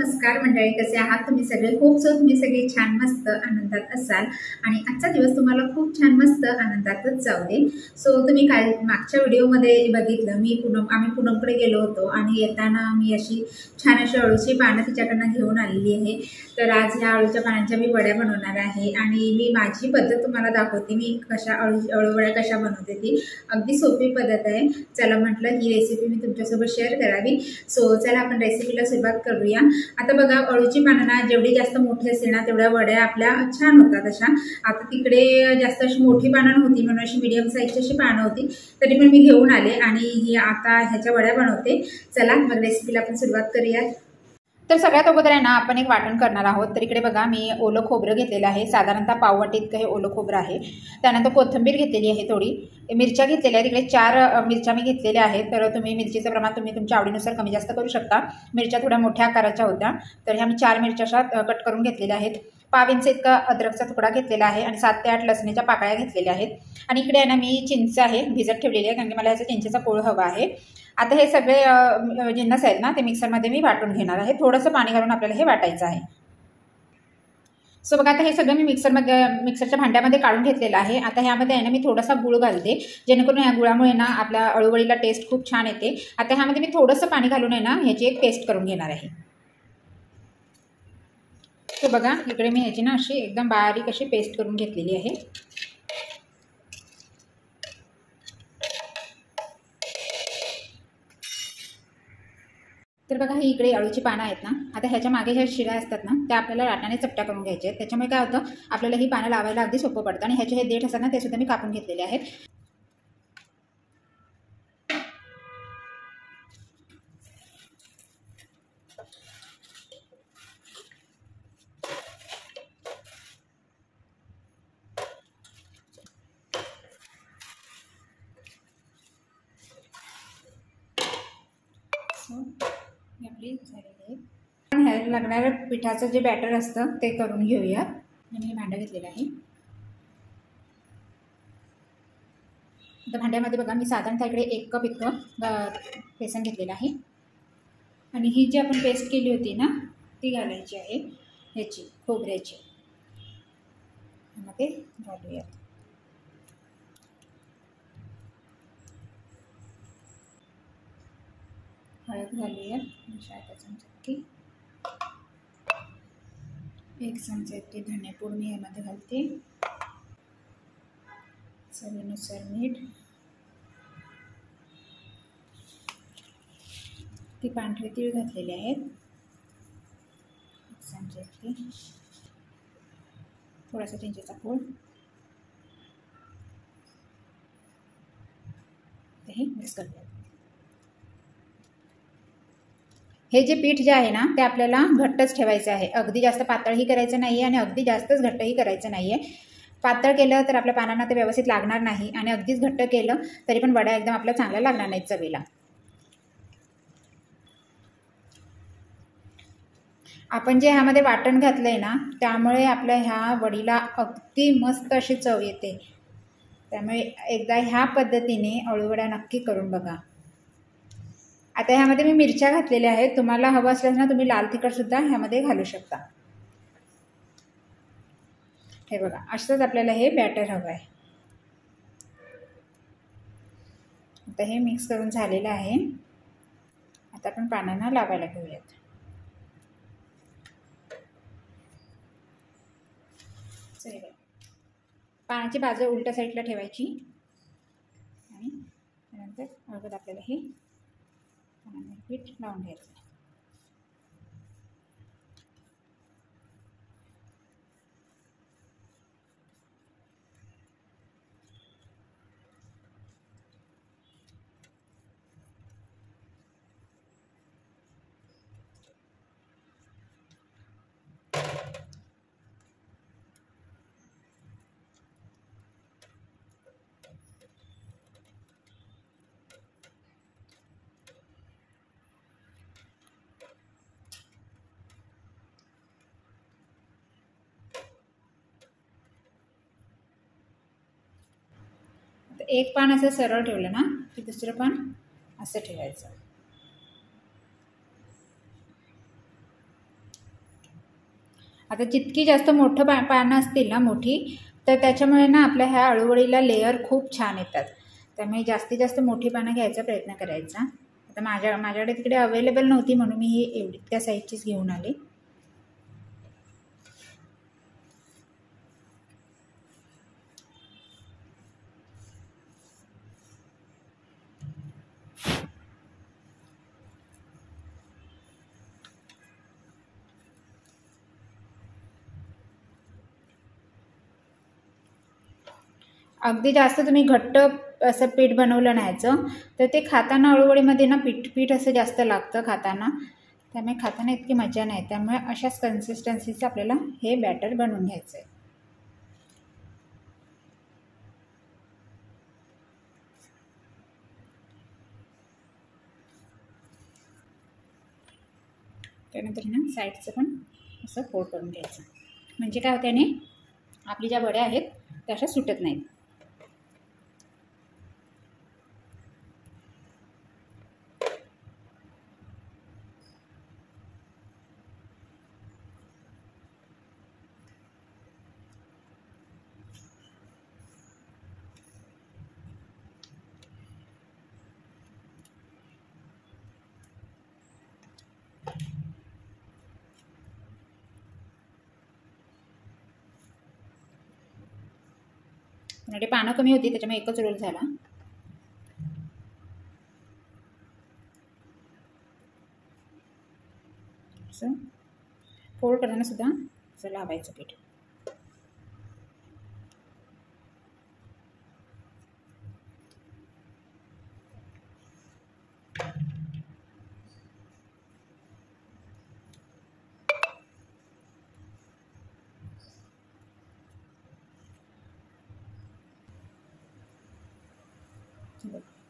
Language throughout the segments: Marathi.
नमस्कार मंडळी, कसे आहात तुम्ही सगळे? होप सो तुम्ही सगळे छान मस्त आनंदात असाल आणि आजचा दिवस तुम्हाला खूप छान मस्त आनंदातच जाऊ दे। सो तुम्ही काल मागच्या व्हिडिओमध्ये बघितलं आम्ही पूनमकडे गेलो होतो आणि येताना मी अशी छान अशी अळूची पानं तिच्याकडनं घेऊन आलेली आहे। तर आज ह्या अळूच्या पानांच्या मी वड्या बनवणार आहे आणि मी माझी पद्धत तुम्हाला दाखवते। मी कशा अळू वड्या कशा बनवते ती अगदी सोपी पद्धत आहे। चला म्हटलं ही रेसिपी मी तुमच्यासोबत शेअर करावी। सो चला आपण रेसिपीला सुरुवात करूया। आता बघा, अळूची पानं ना जेवढी जास्त मोठी असते ना तेवढ्या वड्या आपल्या छान होतात अशा। आता तिकडे जास्त अशी मोठी पानं नव्हती म्हणून अशी मीडियम साईजची अशी पानं होती, तरी पण मी घेऊन आले आणि ही आता ह्याच्या वड्या बनवते। चला मग रेसिपीला आपण सुरुवात करूया। तर सगळ्यात अगोदर आहे ना आपण एक वाटण करणार आहोत। तर इकडे बघा मी ओलं खोबरं घेतलेलं आहे, साधारणतः पाववाटी इतकं हे ओलं खोबरं आहे। त्यानंतर कोथिंबीर घेतलेली आहे, थोडी मिरच्या घेतलेल्या आहेत। इकडे 4 मिरच्या मी घेतलेल्या आहेत। तर तुम्ही मिरचीचं प्रमाण तुम्ही तुमच्या आवडीनुसार कमी जास्त करू शकता। मिरच्या थोड्या मोठ्या आकाराच्या होत्या, तर ह्या मी 4 मिरच्या अशा कट करून घेतलेल्या आहेत। 1 इंच इतका अद्रकचा तुकडा घेतलेला आहे आणि 7 ते 8 लसणीच्या पाकळ्या घेतलेल्या आहेत। आणि इकडे आहे ना मी चिंच आहे भिजत ठेवलेली आहे, कारण की मला याचा चिंचेचा कोळ हवा आहे। आता हे सगळे जिन्नस आहेत ना ते मिक्सरमध्ये मी वाटून घेणार आहे। थोडंसं पाणी घालून आपल्याला हे वाटायचं आहे। सो बघा, आता हे सगळं मी मिक्सरच्या भांड्यामध्ये काढून घेतलेलं आहे। आता ह्यामध्ये आहे ना मी थोडासा गुळ घालते, जेणेकरून ह्या गुळामुळे ना आपल्या अळूवडीला टेस्ट खूप छान येते। आता ह्यामध्ये मी थोडंसं पाणी घालून आहे ना ह्याची एक पेस्ट करून घेणार आहे। तो बघा इकडे मी ह्याची ना अशी एकदम बारीक अशी पेस्ट करून घेतलेली आहे। तर बघा ही इकडे अळूची पानं आहेत ना, आता ह्याच्या मागे ह्या शिरा असतात ना त्या आपल्याला लाटाने चपट्या करून घ्यायचे आहेत। त्याच्यामुळे काय होतं, आपल्याला ही पानं लावायला अगदी सोपं पडतं। आणि ह्याचे हे देठ असतात ना ते सुद्धा मी कापून घेतलेले आहेत। आपली झालेली आहे। पण ह्याला लागणारं पिठाचं जे बॅटर असतं ते करून घेऊया। मी भांडं घेतलेलं आहे। आता भांड्यामध्ये बघा मी साधारणतः इकडे 1 कप इतकं बेसन घेतलेलं आहे आणि ही जी आपण पेस्ट केली होती ना ती घालायची आहे ह्याची खोबऱ्याची, मध्ये घालूया। हळद घालूया 1 चमचा इतकी धनेपूड मी यामध्ये घालते, चवीनुसार मीठ, ती पांढरे तीळ घातलेले आहेत 1 चमचा इतके, थोडासा चिंचेचा कोळ, हे मिक्स करते। हे जे पीठ जे आहे ना ते आपल्याला घट्टच ठेवायचं आहे, अगदी जास्त पातळही करायचं नाही आहे आणि अगदी जास्तच घट्टही करायचं नाही आहे। पातळ केलं तर आपल्या पानांना ते व्यवस्थित लागणार नाही आणि अगदीच घट्ट केलं तरी पण वड्या एकदम आपल्या चांगल्या लागणार नाहीत चवीला। आपण जे ह्यामध्ये वाटण घातलंय ना त्यामुळे आपल्या ह्या वडीला अगदी मस्त अशी चव येते। त्यामुळे एकदा ह्या पद्धतीने अळूवड्या नक्की करून बघा। आता ह्यामध्ये मी मिरच्या घातलेल्या आहेत, तुम्हाला हवं असल्यास ना तुम्ही लाल तिखट सुद्धा ह्यामध्ये घालू शकता। हे बघा असंच आपल्याला हे बॅटर हवं आहे। आता हे मिक्स करून झालेलं आहे। आता आपण पानांना लावायला घेऊयात। पानाची बाजू उलट्या साईडला ठेवायची आणि त्यानंतर अगोदर आपल्याला हे पीठ लावून घ्यायचं। एक पान असं सरळ ठेवलं ना की दुसरं पान असं ठेवायचं। आता जितकी जास्त मोठं पानं असतील ना मोठी, तर त्याच्यामुळे ना आपल्या ह्या अळूवडीला लेअर खूप छान येतात. त्यामुळे जास्तीत जास्त मोठी पानं घ्यायचा प्रयत्न करायचा. आता माझ्याकडे तिकडे अवेलेबल नव्हती म्हणून मी ही एवढी त्या साईजचीच घेऊन आले. अगदी जास्त तुम्ही घट्ट असं पीठ बनवलं नाहीचं, तर ते खाताना अळूवडीमध्ये ना पीठ असं जास्त लागतं खाताना, त्यामुळे खाताना इतकी मजा नाही. त्यामुळे अशाच कन्सिस्टन्सीचं आपल्याला हे बॅटर बनवून घ्यायचं आहे. त्यानंतर ना साईडचं पण असं फोल्ड करून घ्यायचं, म्हणजे काय होतं त्याने आपली ज्या वड्या आहेत त्या अशा सुटत नाहीत. म्हणजे पानं कमी होती त्याच्यामुळे एकच रोल झाला. असं फोल्ड करताना सुद्धा असं लावायचं पीठ.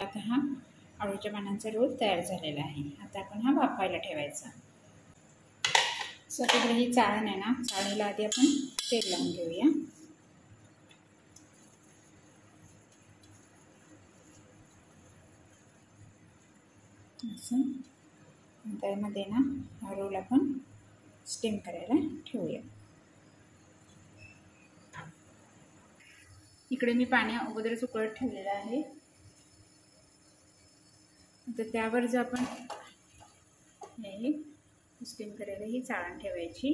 आता हा अळूच्या पानांचा रोल तयार झालेला आहे. आता आपण हा वाफायला ठेवायचा. सो तिकडे ही चाळण आहे ना, चाळणीला आधी आपण तेल लावून घेऊया. असं त्यामध्ये ना हा रोल आपण स्टीम करायला ठेवूया. इकडे मी पाणी अगोदरच उकळत ठेवलेलं आहे. तर त्यावर जर आपण हे स्टीम करायला ही चाळण ठेवायची,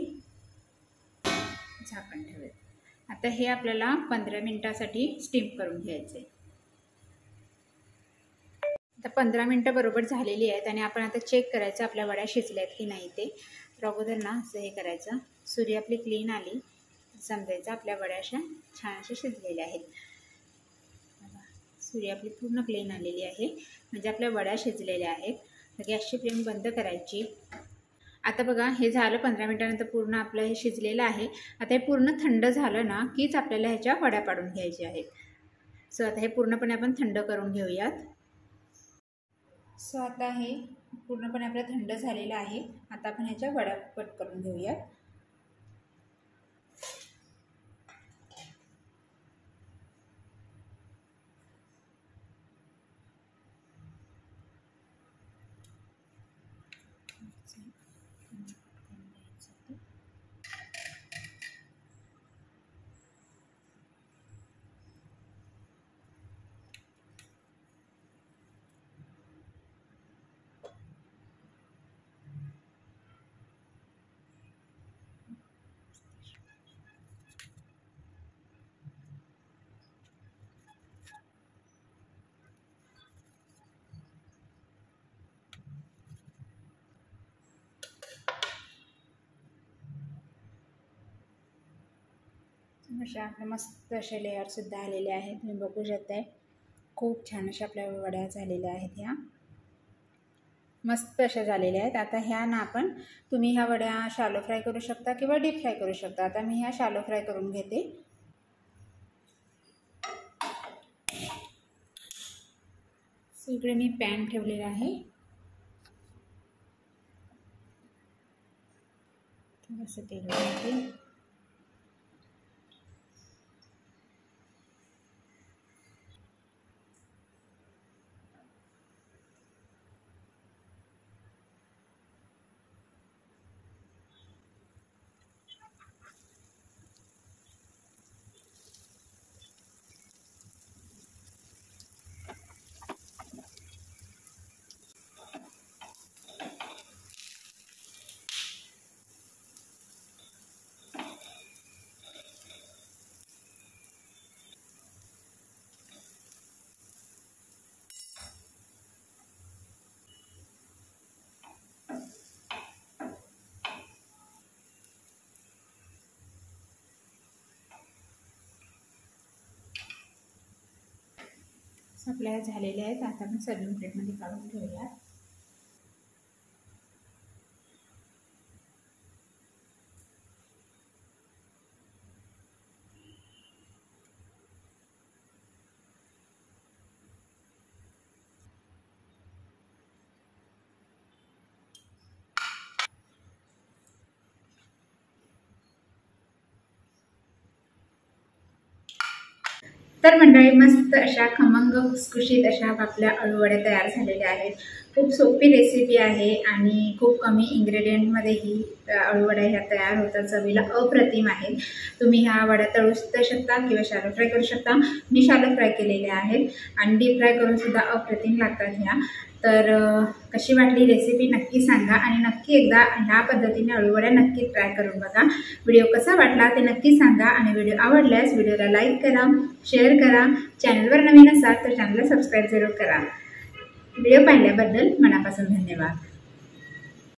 झाकण ठेवायचं. आता हे आपल्याला 15 मिनिटासाठी स्टीम करून घ्यायचं आहे. आता 15 मिनिटं बरोबर झालेली आहेत आणि आपण आता चेक करायचं आपल्या वड्या शिजल्यात की नाही ते. तर अगोदर ना असं हे करायचं, सुरी आपली क्लीन आली समजायचं आपल्या वड्या अशा छान अशा शिजलेल्या आहेत. सुरी आपली पूर्ण क्लीन आलेली आहे, म्हणजे आपल्या वड्या शिजलेल्या आहेत. तर गॅसची फ्लेम बंद करायची. आता बघा हे झालं 15 मिनिटानंतर पूर्ण आपलं हे शिजलेलं आहे. आता हे पूर्ण थंड झालं ना कीच आपल्याला ह्याच्या वड्या पाडून घ्यायच्या आहेत. सो आता हे पूर्णपणे आपण थंड करून घेऊयात. सो आता हे पूर्णपणे आपलं थंड झालेलं आहे. आता आपण ह्याच्या वड्या कट करून घेऊयात. अशा आपल्या मस्त अशा लेअरसुद्धा आलेले आहेत, तुम्ही बघू शकताय. खूप छान अशा आपल्या वड्या झालेल्या आहेत. ह्या मस्त अशा झालेल्या आहेत. आता ह्या ना आपण तुम्ही ह्या वड्या शालो फ्राय करू शकता किंवा डीप फ्राय करू शकता. आता मी ह्या शालो फ्राय करून घेते. इकडे मी पॅन ठेवलेला आहे. थोडंसं तेल घालते. आपल्या झालेल्या आहेत. आता आपण सर्विंग प्लेटमध्ये काढून घेऊया. तर मंडळी, मस्त अशा खमंग खुसखुशीत अशा आपल्या अळूवड्या तयार झालेल्या आहेत. खूप सोपी रेसिपी आहे आणि खूप कमी इन्ग्रेडियंटमध्ये ही अळूवड्या ह्या तयार होतात. चवीला अप्रतिम आहेत. तुम्ही ह्या वड्या तळू शकता किंवा शॅलो फ्राय करू शकता. मी शॅलो फ्राय केलेल्या आहेत आणि डीप फ्राय करून सुद्धा अप्रतिम लागतात ह्या. तर कशी वाटली रेसिपी नक्की सांगा आणि नक्की एकदा ह्या पद्धतीने अळूवड्या नक्की ट्राय करून बघा. व्हिडिओ कसा वाटला ते नक्की सांगा आणि व्हिडिओ आवडल्यास व्हिडिओला लाईक करा, शेअर करा. चॅनलवर नवीन असाल तर चॅनलला सबस्क्राईब जरूर करा. व्हिडिओ पाहिल्याबद्दल मनापासून धन्यवाद.